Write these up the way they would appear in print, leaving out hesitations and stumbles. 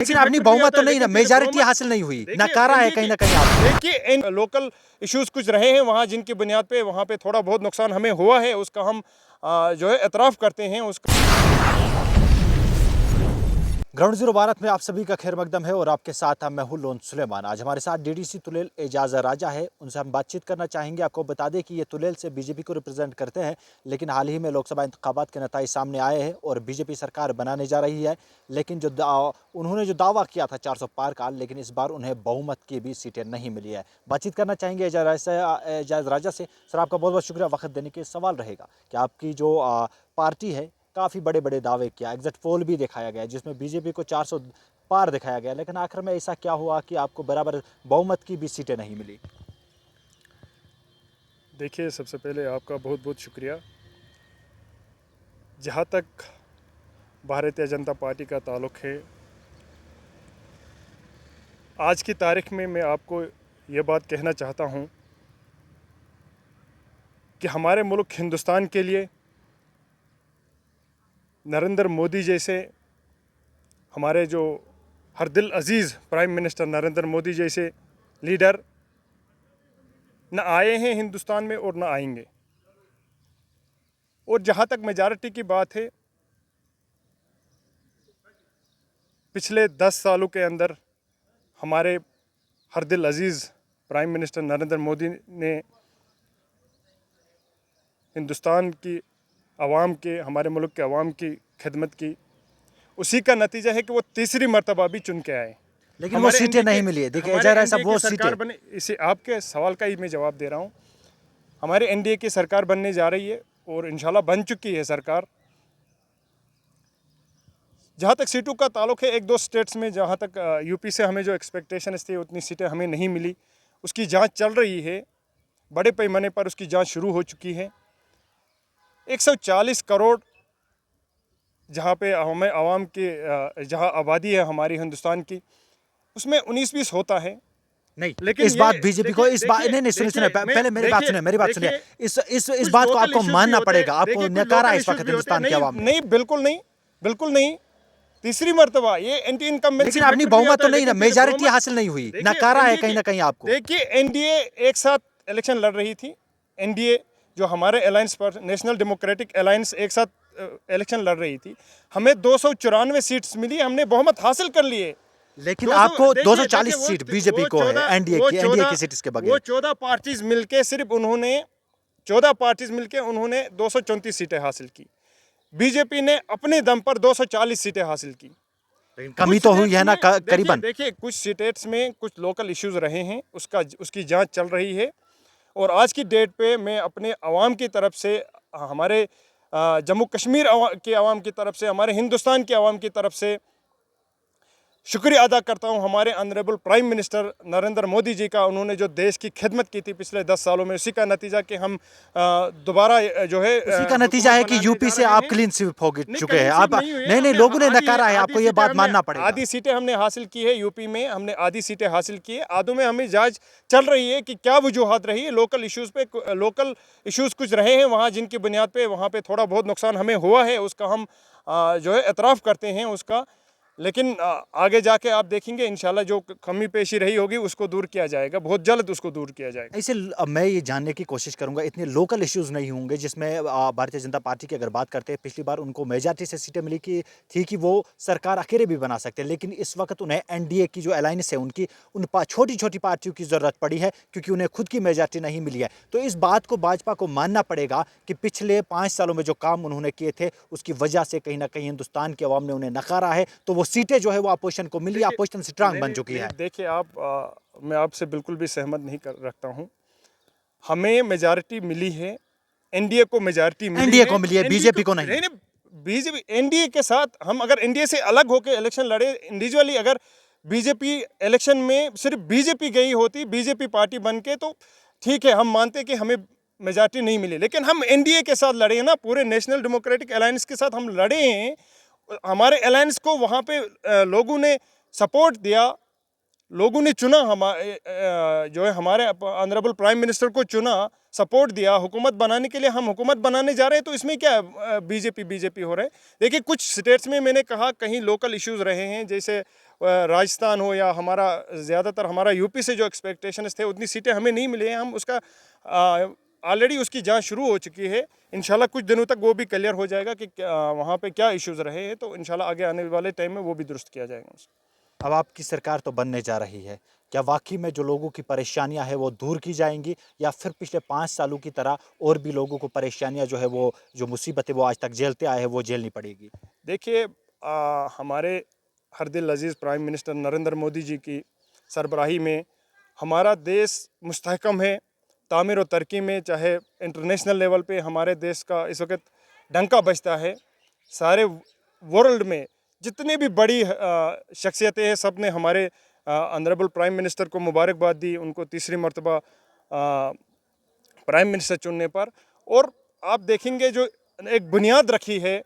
लेकिन अपनी बहुमत तो नहीं ना, मेजॉरिटी हासिल नहीं हुई, नकारा है कहीं ना कहीं आप। देखिए इन लोकल इश्यूज कुछ रहे हैं वहाँ, जिनकी बुनियाद पे वहाँ पे थोड़ा बहुत नुकसान हमें हुआ है, उसका हम जो है एतराफ़ करते हैं उसका। ग्राउंड जीरो भारत में आप सभी का खैर मकदम है और आपके साथ मैं हूं लोन सुलेमान। आज हमारे साथ डीडीसी तुलेल एजाज राजा है, उनसे हम बातचीत करना चाहेंगे। आपको बता दें कि ये तुलेल से बीजेपी को रिप्रेजेंट करते हैं, लेकिन हाल ही में लोकसभा इंतखाबात के नतीजे सामने आए हैं और बीजेपी सरकार बनाने जा रही है। लेकिन उन्होंने जो दावा किया था 400 पार का, लेकिन इस बार उन्हें बहुमत की भी सीटें नहीं मिली है। बातचीत करना चाहेंगे एजाज राजा से। सर, आपका बहुत बहुत शुक्रिया वक्त देने के। सवाल रहेगा कि आपकी जो पार्टी है, काफ़ी बड़े बड़े दावे किया, एग्जिट पोल भी दिखाया गया जिसमें बीजेपी को 400 पार दिखाया गया, लेकिन आखिर में ऐसा क्या हुआ कि आपको बराबर बहुमत की भी सीटें नहीं मिली? देखिए, सबसे पहले आपका बहुत बहुत शुक्रिया। जहाँ तक भारतीय जनता पार्टी का ताल्लुक़ है, आज की तारीख में मैं आपको ये बात कहना चाहता हूँ कि हमारे मुल्क हिंदुस्तान के लिए नरेंद्र मोदी जैसे, हमारे जो हर दिल अजीज़ प्राइम मिनिस्टर नरेंद्र मोदी जैसे लीडर न आए हैं हिंदुस्तान में और न आएंगे। और जहाँ तक मेजॉरिटी की बात है, पिछले 10 सालों के अंदर हमारे हर दिल अजीज़ प्राइम मिनिस्टर नरेंद्र मोदी ने हिंदुस्तान की आवाम के, हमारे मुल्क के आवाम की खिदमत की। उसी का नतीजा है कि वो तीसरी मर्तबा भी चुन के आए, लेकिन वो सीटें नहीं मिली है। देखिए एजाज साहब, वो सरकार बने, इसे आपके सवाल का ही मैं जवाब दे रहा हूँ। हमारे एनडीए की सरकार बनने जा रही है और इंशाल्लाह बन चुकी है सरकार। जहाँ तक सीटों का ताल्लुक़ है, एक दो स्टेट्स में, जहाँ तक यूपी से हमें जो एक्सपेक्टेशंस थी उतनी सीटें हमें नहीं मिली। उसकी जांच चल रही है, बड़े पैमाने पर उसकी जांच शुरू हो चुकी है। 140 करोड़ जहाँ पे हमें आवाम की जहाँ आबादी है हमारी हिंदुस्तान की, उसमें 19-20 होता है। नहीं, लेकिन इस बात बीजेपी को, इस बात नहीं, सुनिए पहले मेरी बात सुनिए। इस बात को आपको मानना पड़ेगा, आपको नकारा इस वक्त हिंदुस्तान की आवाम ने। नहीं, बिल्कुल नहीं। तीसरी मर्तबा ये एंटी इनकम्बेंसी, लेकिन अपनी बहुमत तो नहीं ना, मेजॉरिटी हासिल नहीं हुई, नकारा है कहीं ना कहीं आपको। देखिए, एनडीए एक साथ इलेक्शन लड़ रही थी। एनडीए जो हमारे अलायंस पर, नेशनल डेमोक्रेटिक अलायंस, एक साथ इलेक्शन लड़ रही थी। हमें 294 सीट्स मिली, हमने बहुमत हासिल कर लिए। लेकिन आपको 240 सीट बीजेपी को है, एनडीए की सीट के बगैर। वो 14 पार्टीज मिलके, सिर्फ उन्होंने 14 पार्टीज मिलके उन्होंने 234 सीटें हासिल की। बीजेपी ने अपने दम पर 240 सीटें हासिल की। कमी तो हुई है ना करीबन। देखिए, कुछ स्टेट्स में कुछ लोकल इश्यूज रहे हैं, उसकी जांच चल रही है। और आज की डेट पे मैं अपने आवाम की तरफ से, हमारे जम्मू कश्मीर के आवाम की तरफ से, हमारे हिंदुस्तान के आवाम की तरफ से शुक्रिया अदा करता हूं हमारे honourable prime minister Narendra Modi ji का। उन्होंने जो देश की खिदमत की थी पिछले 10 सालों में, उसी का नतीजा कि हम दोबारा जो है, उसी का नतीजा है कि यूपी से आप क्लीन स्वीप हो चुके हैं। आप नहीं, लोगों ने नकारा है, आपको ये बात मानना पड़ेगा। आधी सीटें हमने हासिल की है यूपी में, हमने आधी सीटें हासिल की है। आधों में हमें जांच चल रही है कि क्या वजूहात रही है। लोकल इश्यूज कुछ रहे हैं वहाँ, जिनकी बुनियाद पे वहाँ पे थोड़ा बहुत नुकसान हमें हुआ है, उसका हम जो है एतराफ़ करते हैं उसका। लेकिन आगे जाके आप देखेंगे इंशाल्लाह जो कमी पेशी रही होगी उसको दूर किया जाएगा, बहुत जल्द उसको दूर किया जाएगा। ऐसे मैं ये जानने की कोशिश करूंगा, इतने लोकल इश्यूज नहीं होंगे जिसमें भारतीय जनता पार्टी की अगर बात करते हैं, पिछली बार उनको मेजॉरिटी से सीटें मिली कि वो सरकार अकेले भी बना सकते हैं, लेकिन इस वक्त उन्हें एनडीए की जो अलायंस है उनकी, उन छोटी छोटी पार्टियों की जरूरत पड़ी है क्योंकि उन्हें खुद की मेजॉरिटी नहीं मिली है। तो इस बात को भाजपा को मानना पड़ेगा कि पिछले 5 सालों में जो काम उन्होंने किए थे उसकी वजह से कहीं ना कहीं हिंदुस्तान की आवाम ने उन्हें नकारा है, तो वो सीटें जो है वो अपोजिशन को मिली, अपोजिशन स्ट्रांग बन चुकी है। देखिए, मैं आपसे बिल्कुल भी सहमत नहीं रखता हूं। हमें मेजॉरिटी मिली है, एनडीए को मेजॉरिटी मिली है, एनडीए को मिली है, बीजेपी को नहीं। बीजेपी एनडीए के साथ हम अगर एनडीए से अलग होकर इलेक्शन लड़े इंडिविजुअली, अगर बीजेपी इलेक्शन में सिर्फ बीजेपी गई होती, बीजेपी पार्टी बन के, तो ठीक है, हम मानते कि हमें मेजॉरिटी नहीं मिली। लेकिन हम एनडीए के साथ लड़े हैं ना, पूरे नेशनल डेमोक्रेटिक अलायंस के साथ हम लड़े हैं। हमारे अलायंस को वहाँ पे लोगों ने सपोर्ट दिया, लोगों ने चुना, जो है हमारे ऑनरेबल प्राइम मिनिस्टर को चुना, सपोर्ट दिया हुकूमत बनाने के लिए। हम हुकूमत बनाने जा रहे हैं, तो इसमें क्या बीजेपी हो रहे हैं। देखिए, कुछ स्टेट्स में मैंने कहा कहीं लोकल इश्यूज रहे हैं, जैसे राजस्थान हो या हमारा ज़्यादातर हमारा यूपी से जो एक्सपेक्टेशंस थे उतनी सीटें हमें नहीं मिली हैं। हम उसका ऑलरेडी उसकी जांच शुरू हो चुकी है। इंशाल्लाह कुछ दिनों तक वो भी क्लियर हो जाएगा कि वहाँ पे क्या इश्यूज़ रहे हैं, तो इंशाल्लाह आगे आने वाले टाइम में वो भी दुरुस्त किया जाएगा। अब आपकी सरकार तो बनने जा रही है, क्या वाकई में जो लोगों की परेशानियां हैं वो दूर की जाएंगी, या फिर पिछले 5 सालों की तरह और भी लोगों को परेशानियां जो है वो जो मुसीबतें वो आज तक झेलते आए हैं वो झेलनी पड़ेगी? देखिए, हमारे हर दिल अजीज़ प्राइम मिनिस्टर नरेंद्र मोदी जी की सरबराही में हमारा देश मुस्तहकम है, तामीर और तरक्की में। चाहे इंटरनेशनल लेवल पे हमारे देश का इस वक्त डंका बजता है। सारे वर्ल्ड में जितनी भी बड़ी शख्सियतें हैं, सब ने हमारे ऑनरेबल प्राइम मिनिस्टर को मुबारकबाद दी, उनको तीसरी मरतबा प्राइम मिनिस्टर चुनने पर। और आप देखेंगे जो एक बुनियाद रखी है,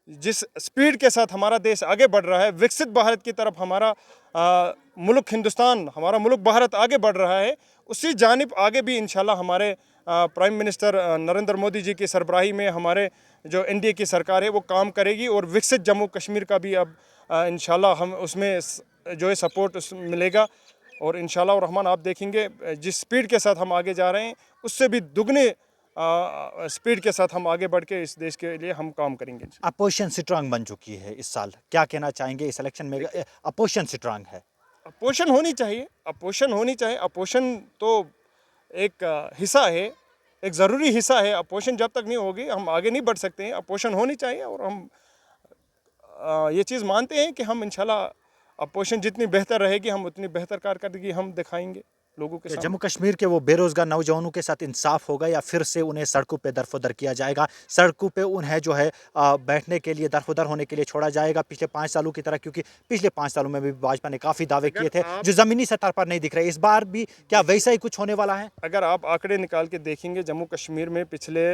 जिस स्पीड के साथ हमारा देश आगे बढ़ रहा है, विकसित भारत की तरफ हमारा मुल्क हिंदुस्तान, हमारा मुल्क भारत आगे बढ़ रहा है, उसी जानिब आगे भी इंशाल्लाह हमारे प्राइम मिनिस्टर नरेंद्र मोदी जी की सरबराही में हमारे जो एनडीए की सरकार है वो काम करेगी। और विकसित जम्मू कश्मीर का भी अब इंशाल्लाह हम उसमें जो है सपोर्ट मिलेगा। और इंशाल्लाह और रहमान आप देखेंगे जिस स्पीड के साथ हम आगे जा रहे हैं, उससे भी दुगने स्पीड के साथ हम आगे बढ़ के इस देश के लिए हम काम करेंगे। अपोजिशन स्ट्रांग बन चुकी है इस साल, क्या कहना चाहेंगे इस इलेक्शन में? अपोजिशन स्ट्रांग है, अपोजिशन होनी चाहिए, अपोजिशन होनी चाहिए। अपोजिशन तो एक हिस्सा है, एक ज़रूरी हिस्सा है। अपोजिशन जब तक नहीं होगी हम आगे नहीं बढ़ सकते हैं। अपोजिशन होनी चाहिए और हम ये चीज़ मानते हैं कि हम इंशाल्लाह अपोजिशन जितनी बेहतर रहेगी, हम उतनी बेहतर कारकर्दगी हम दिखाएंगे लोगों के कि सामने। जम्मू कश्मीर के वो बेरोजगार नौजवानों के साथ इंसाफ होगा, या फिर से उन्हें सड़कों पे दरफदर किया जाएगा, सड़कों पे उन्हें जो है बैठने के लिए दरफदर होने के लिए छोड़ा जाएगा पिछले 5 सालों की तरह? क्योंकि पिछले 5 सालों में भी भाजपा ने काफी दावे किए थे जो जमीनी सतह पर नहीं दिख रहे। इस बार भी क्या वैसा ही कुछ होने वाला है? अगर आप आंकड़े निकाल के देखेंगे, जम्मू कश्मीर में पिछले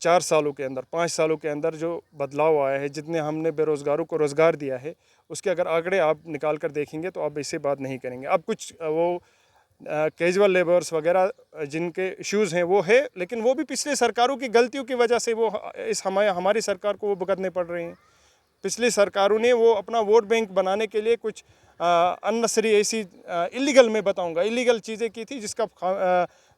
4 सालों के अंदर, 5 सालों के अंदर जो बदलाव आया है, जितने हमने बेरोज़गारों को रोज़गार दिया है, उसके अगर आंकड़े आप निकाल कर देखेंगे तो आप ऐसे बात नहीं करेंगे। अब कुछ वो कैजुअल लेबर्स वगैरह जिनके इश्यूज़ हैं वो है, लेकिन वो भी पिछले सरकारों की गलतियों की वजह से वो इस हमारी सरकार को वो भुगतने पड़ रहे हैं। पिछली सरकारों ने वो अपना वोट बैंक बनाने के लिए कुछ अननेसेसरी ऐसी इलीगल, मैं बताऊंगा, इलीगल चीज़ें की थी,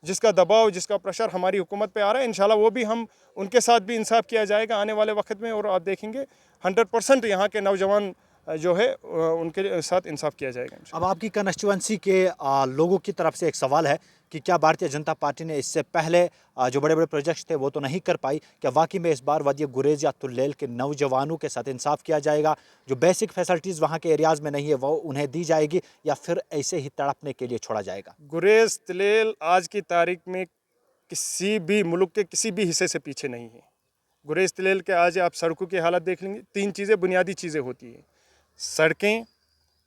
जिसका दबाव, जिसका प्रेशर हमारी हुकूमत पे आ रहा है। इंशाल्लाह वो भी हम उनके साथ भी इंसाफ किया जाएगा आने वाले वक्त में। और आप देखेंगे 100% यहाँ के नौजवान जो है उनके साथ इंसाफ किया जाएगा। अब आपकी कंस्टिट्यूंसी के लोगों की तरफ से एक सवाल है कि क्या भारतीय जनता पार्टी ने इससे पहले जो बड़े बड़े प्रोजेक्ट्स थे वो तो नहीं कर पाई, क्या वाकई में इस बार वादी गुरेज या तुल्लेल के नौजवानों के साथ इंसाफ किया जाएगा? जो बेसिक फैसिलिटीज़ वहाँ के एरियाज़ में नहीं है वो उन्हें दी जाएगी, या फिर ऐसे ही तड़पने के लिए छोड़ा जाएगा? गुरेज तुल्लेल आज की तारीख में किसी भी मुल्क के किसी भी हिस्से से पीछे नहीं है। गुरेज तुल्लेल के आज आप सड़कों की हालत देख लेंगे, 3 चीज़ें बुनियादी चीज़ें होती हैं, सड़कें,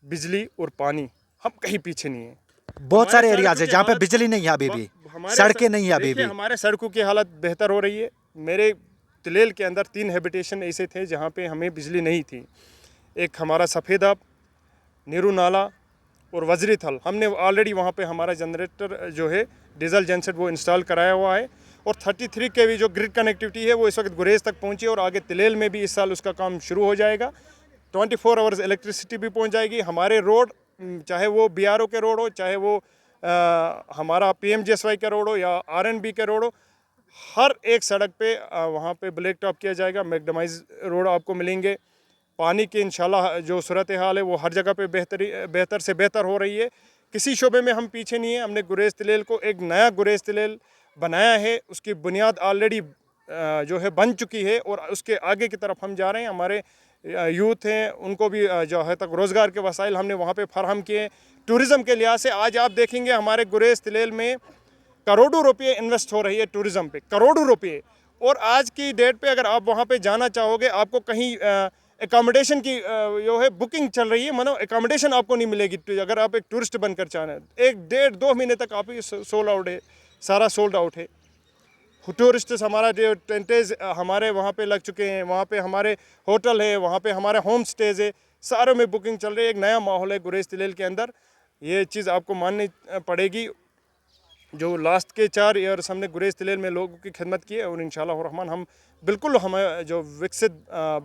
बिजली और पानी। हम कहीं पीछे नहीं है। बहुत सारे एरियाज है जहाँ पे बिजली नहीं है अभी भी, सड़कें नहीं है अभी भी। हमारे सड़कों की हालत बेहतर हो रही है। मेरे तुल्लेल के अंदर 3 हैबिटेशन ऐसे थे जहाँ पे हमें बिजली नहीं थी। एक हमारा सफ़ेद अब, नेहरू नाला और वज़री थल। हमने ऑलरेडी वहाँ पे हमारा जनरेटर जो है डीजल जनसेट वो इंस्टॉल कराया हुआ है। और 33 kV जो ग्रिड कनेक्टिविटी है वो इस वक्त गुरेज तक पहुँची, और आगे तुल्लेल में भी इस साल उसका काम शुरू हो जाएगा। 24 आवर्स इलेक्ट्रिसिटी भी पहुँच जाएगी। हमारे रोड, चाहे वो BRO के रोड हो, चाहे वो हमारा PMGSY का रोड हो या RNB के रोड हो, हर एक सड़क पे वहाँ पे ब्लैक टॉप किया जाएगा। मैकडमाइज रोड आपको मिलेंगे। पानी की इंशाल्लाह जो सूरत हाल है वो हर जगह पे बेहतर से बेहतर हो रही है। किसी शोबे में हम पीछे नहीं हैं। हमने गुरेज तुल्लेल को एक नया गुरेज तुल्लेल बनाया है, उसकी बुनियाद ऑलरेडी जो है बन चुकी है, और उसके आगे की तरफ हम जा रहे हैं। हमारे यूथ हैं उनको भी जो है तक रोज़गार के वसाइल हमने वहाँ पे फराहम किए। टूरिज़म के लिहाज से आज आप देखेंगे हमारे गुरेज तुल्लेल में करोड़ों रुपये इन्वेस्ट हो रही है टूरिज़म पे, करोड़ों रुपये। और आज की डेट पे अगर आप वहाँ पे जाना चाहोगे, आपको कहीं एकोमोडेशन की जो है बुकिंग चल रही है, मानो एकोमोडेशन आपको नहीं मिलेगी अगर आप एक टूरिस्ट बनकर चाहें। 1-1.5-2 महीने तक आप सोल्ड आउट है, सारा सोल्ड आउट है। टूरिस्ट्स हमारा जो टेंटेज हमारे वहाँ पे लग चुके हैं, वहाँ पे हमारे होटल है, वहाँ पे हमारे होम स्टेज है, सारों में बुकिंग चल रही है। एक नया माहौल है गुरेज तुल्लेल के अंदर। ये चीज़ आपको माननी पड़ेगी। जो लास्ट के 4 ईयर्स हमने गुरेज तुल्लेल में लोगों की खिदमत की है, और इंशाल्लाह रहमान हम बिल्कुल हमें जो विकसित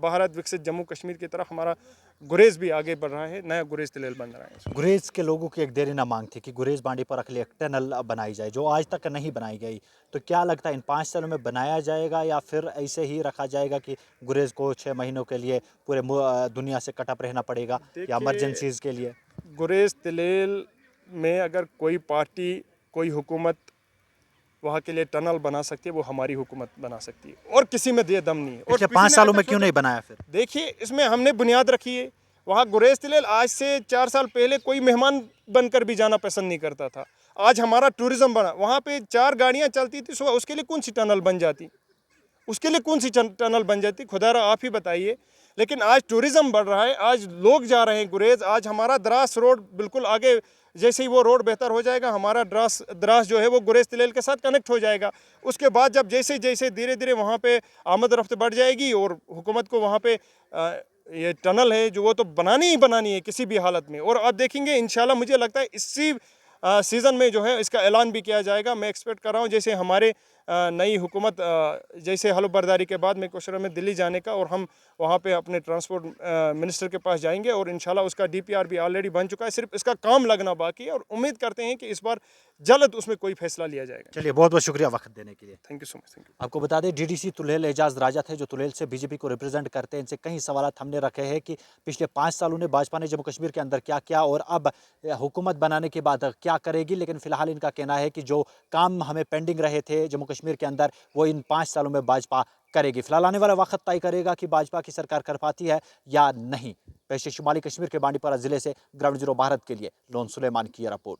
भारत विकसित जम्मू कश्मीर की तरफ हमारा गुरेज भी आगे बढ़ रहा है, नया गुरेज तुलेल बन रहा है। गुरेज के लोगों की एक देरीना मांग थी कि गुरेज बांडीपुरा के लिए एक टनल बनाई जाए, जो आज तक नहीं बनाई गई। तो क्या लगता है इन 5 सालों में बनाया जाएगा या फिर ऐसे ही रखा जाएगा कि गुरेज को 6 महीनों के लिए पूरे दुनिया से कट ऑफ रहना पड़ेगा या इमरजेंसीज के लिए? गुरेज तुलेल में अगर कोई पार्टी कोई हुकूमत वहाँ के लिए टनल बना सकती है, वो हमारी हुकूमत बना सकती है, और किसी में दे दम नहीं है। और पिछले 5 सालों में क्यों नहीं बनाया फिर? देखिए, इसमें हमने बुनियाद रखी है। वहाँ गुरेज तुलेल आज से 4 साल पहले कोई मेहमान बनकर भी जाना पसंद नहीं करता था। आज हमारा टूरिज्म बना, वहाँ पे 4 गाड़ियाँ चलती थी सुबह, उसके लिए कौन सी टनल बन जाती? उसके लिए कौन सी टनल बन जाती? खुदारा आप ही बताइए। लेकिन आज टूरिज्म बढ़ रहा है, आज लोग जा रहे हैं गुरेज। आज हमारा द्रास रोड बिल्कुल आगे, जैसे ही वो रोड बेहतर हो जाएगा, हमारा द्रास जो है वो गुरेज तुलेल के साथ कनेक्ट हो जाएगा। उसके बाद जब जैसे जैसे धीरे धीरे वहाँ पे आमद रफ्त बढ़ जाएगी और हुकूमत को वहाँ पे ये टनल है जो वो तो बनानी ही बनानी है किसी भी हालत में। और आप देखेंगे इंशाल्लाह, मुझे लगता है इसी सीज़न में जो है इसका ऐलान भी किया जाएगा। मैं एक्सपेक्ट कर रहा हूँ जैसे हमारे नई हुकूमत जैसे हलफ बर्दारी के बाद मैं कोशिश में दिल्ली जाने का, और हम वहाँ पे अपने ट्रांसपोर्ट मिनिस्टर के पास जाएंगे, और इंशाल्लाह उसका DPR भी ऑलरेडी बन चुका है, सिर्फ इसका काम लगना बाकी है, और उम्मीद करते हैं कि इस बार जल्द उसमें कोई फैसला लिया जाएगा। चलिए, बहुत बहुत शुक्रिया वक्त देने के लिए। Thank you so much. Thank you. आपको बता दें, DDC तुलेल एजाज राजा थे, जो तुलेल से बीजेपी को रिप्रेजेंट करते हैं। इनसे कई सवाल हमने रखे हैं कि पिछले 5 सालों में भाजपा ने जम्मू कश्मीर के अंदर क्या किया और अब हुकूमत बनाने के बाद क्या करेगी। लेकिन फिलहाल इनका कहना है कि जो काम हमें पेंडिंग रहे थे जम्मू कश्मीर के अंदर, वो इन 5 सालों में भाजपा करेगी। फिलहाल आने वाला वक्त तय करेगा कि भाजपा की सरकार कर पाती है या नहीं। पेश शुमाली कश्मीर के बांडीपुरा जिले से ग्राउंड जीरो भारत के लिए लोन सुलेमान की रिपोर्ट।